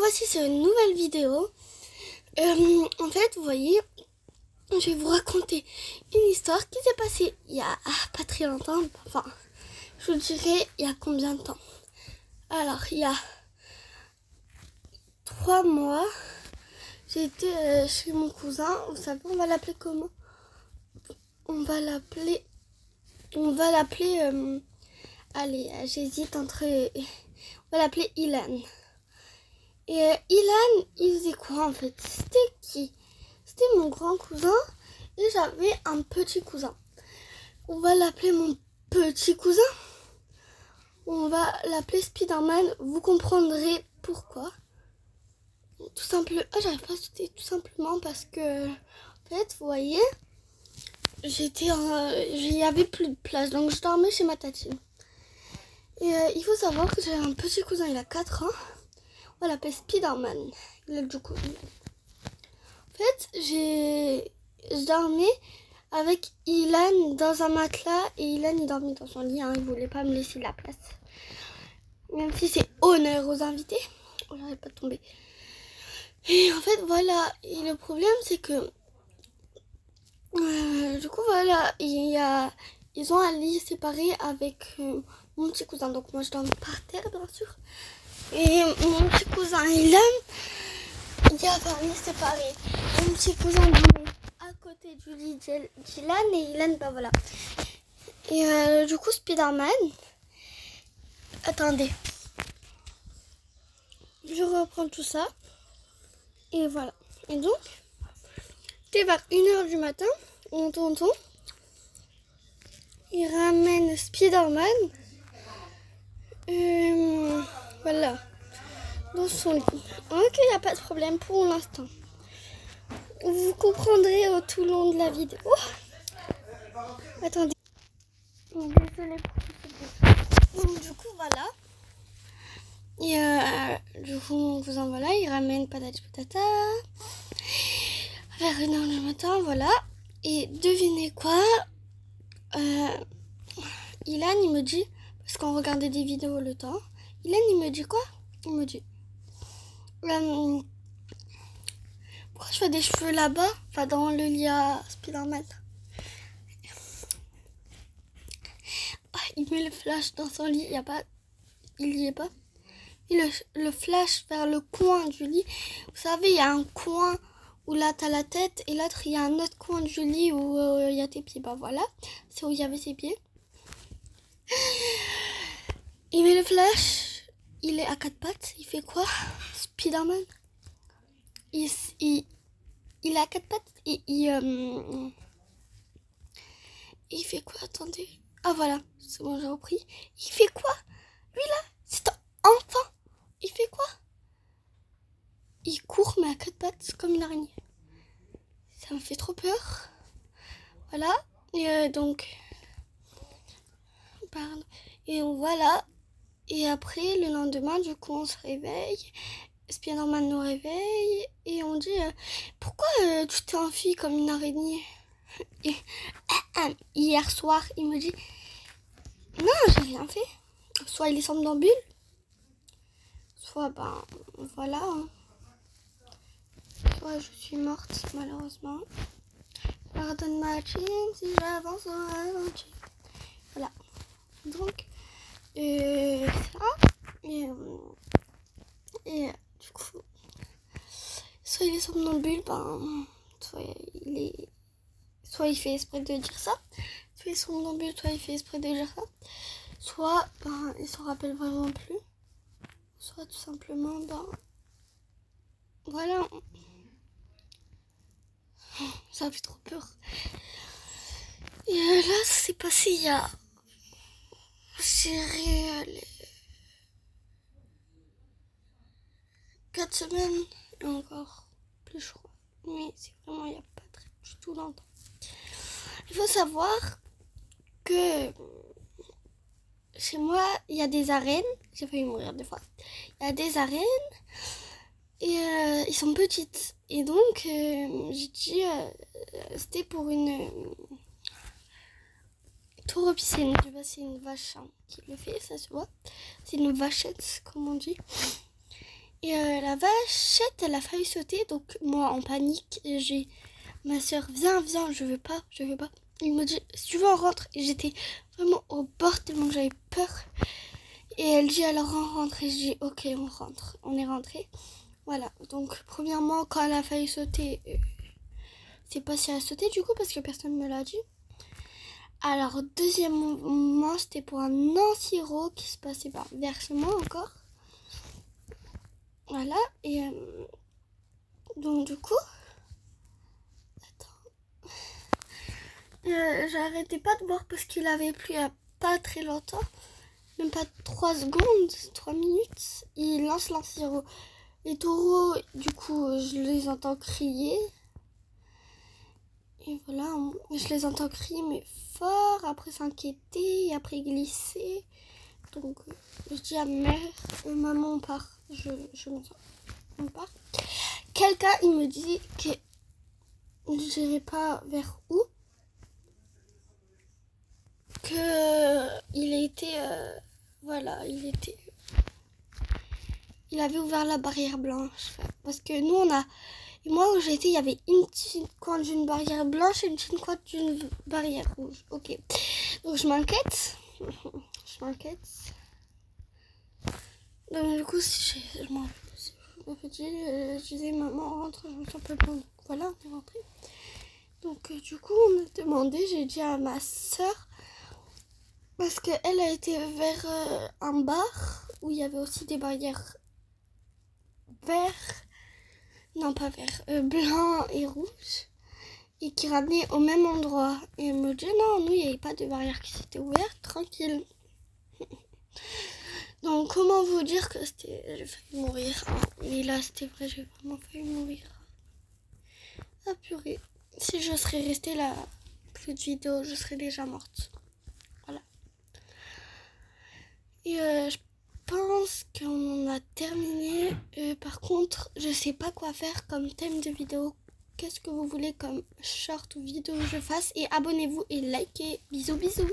voici sur une nouvelle vidéo. En fait, vous voyez, je vais vous raconter une histoire qui s'est passée il y a pas très longtemps. Enfin, je vous dirais il y a combien de temps. Alors, il y a 3 mois, j'étais chez mon cousin. Vous savez, on va l'appeler comment? On va l'appeler... allez, j'hésite entre... On va l'appeler Ilan. Et Ilan, il faisait quoi en fait? C'était qui? C'était mon grand cousin et j'avais un petit cousin. On va l'appeler mon petit cousin. On va l'appeler Spider-Man. Vous comprendrez pourquoi. Tout simplement, j'arrive pas à sauter, tout simplement parce que, en fait, vous voyez, il y avait plus de place, donc je dormais chez ma tatine. Et il faut savoir que j'ai un petit cousin, il a 4 ans. On l'appelle Spider-Man. Il a du coup. En fait, je dormais avec Ilan dans un matelas et Ilan il dormait dans son lit. Il voulait pas me laisser de la place. Même si c'est honneur aux invités. Oh, j'arrête pas de tomber. Et en fait, voilà. Et le problème, c'est que du coup, voilà, ils ont un lit séparé avec mon petit cousin. Donc moi, je dors par terre, bien sûr. Et mon petit cousin, il y avait un lit séparé. Mon petit cousin dormait à côté du lit d'Ilan et Ilan, bah voilà. Et du coup, Spider-Man... Attendez. Je reprends tout ça. Et voilà. Et donc, c'était vers 1h du matin. Mon tonton, il ramène Spider-Man. Voilà. Dans son lit. Ok, il n'y a pas de problème pour l'instant. Vous comprendrez tout le long de la vidéo. Attendez. Désolée pour tout ce bruit. Du coup, voilà. Et du coup, mon cousin, voilà, il ramène patati patata. Vers 1h du matin, voilà. Et devinez quoi? Ilan, il me dit, parce qu'on regardait des vidéos le temps, Ilan, il me dit quoi? Il me dit, pourquoi je fais des cheveux là-bas? Enfin, dans le lit à Spider-Man. Il met le flash dans son lit, il y est pas. Et le flash vers le coin du lit. Vous savez, il y a un coin où là, t'as la tête, et l'autre, il y a un autre coin du lit où il y a tes pieds. Bah voilà, c'est où il y avait ses pieds. Il met le flash, il est à 4 pattes, il fait quoi? Spider-Man. Il est à 4 pattes et il fait quoi? Attendez. Ah voilà, c'est bon, j'ai repris. Il fait quoi? Lui là, c'est un enfant. Il fait quoi? Il court mais à 4 pattes comme une araignée. Ça me fait trop peur. Voilà. Et donc... Pardon. Et voilà. Et après, le lendemain, du coup, on se réveille. Spider-Man nous réveille. Et on dit, pourquoi tu t'es enfui comme une araignée? Et, hier soir, il me dit, non, j'ai rien fait. Soit il est somnambule, soit, ben, voilà. Soit je suis morte, malheureusement. Pardonne ma chine si j'avance au ralenti. Voilà. Donc, ça. Et du coup, soit il est somnambule, ben, soit il fait exprès de dire ça. Soit il est somnambule, soit il fait exprès de dire ça. Soit, ben, il s'en rappelle vraiment plus. Soit tout simplement, ben, voilà. Ça fait trop peur. Et là, ça s'est passé il y a... Je dirais... 4 semaines et encore plus, je crois. Mais c'est vraiment, il n'y a pas du tout longtemps. Il faut savoir que chez moi, il y a des arènes. J'ai failli mourir des fois. Il y a des arènes et ils sont petites. Et donc, j'ai dit, c'était pour une taureau-piscine. C'est une vache qui le fait, ça se voit. C'est une vachette, comme on dit. Et la vachette, elle a failli sauter. Donc moi, en panique, j'ai ma soeur, viens, je veux pas. Il me dit, si tu veux, on rentre. Et j'étais vraiment au bord tellement que j'avais peur. Et elle dit, alors on rentre. Et je dis, ok, on rentre. On est rentré. Voilà. Donc, premièrement, quand elle a failli sauter, c'est pas si elle a sauté du coup, parce que personne ne me l'a dit. Alors, deuxièmement, c'était pour un ancien qui se passait vers chez moi encore. Voilà. Et donc, du coup, j'arrêtais pas de voir parce qu'il avait plu il y a pas très longtemps. Même pas 3 secondes, 3 minutes. Il lance l'ancien. Les taureaux, du coup, je les entends crier. Et voilà, je les entends crier, mais fort, après s'inquiéter, et après glisser. Donc, je dis à ma mère, maman, on part. Je me sens, on part. Quelqu'un, il me dit que je n'irai pas vers où. Que il était, voilà, il avait ouvert la barrière blanche. Parce que nous, et moi où j'étais, il y avait une petite coin d'une barrière blanche et une petite coin d'une barrière rouge. Ok. Donc je m'inquiète. Donc du coup, je m'en je disais, maman rentre, je me sens pas bien. Donc voilà, on est rentré. Donc du coup, on a demandé, j'ai dit à ma soeur, parce qu'elle a été vers un bar où il y avait aussi des barrières vertes. Non, pas vert, blanc et rouge, et qui ramenait au même endroit. Et elle me dit non, nous, il n'y avait pas de barrière qui s'était ouverte, tranquille. Donc, comment vous dire que j'ai failli mourir. Mais là, c'était vrai, j'ai vraiment failli mourir. Ah purée. Si je serais restée là, plus de vidéo, je serais déjà morte. Voilà. Et je pense qu'on a terminé. Par contre, je sais pas quoi faire comme thème de vidéo. Qu'est-ce que vous voulez comme short ou vidéo que je fasse? Et abonnez-vous et likez. Bisous, bisous.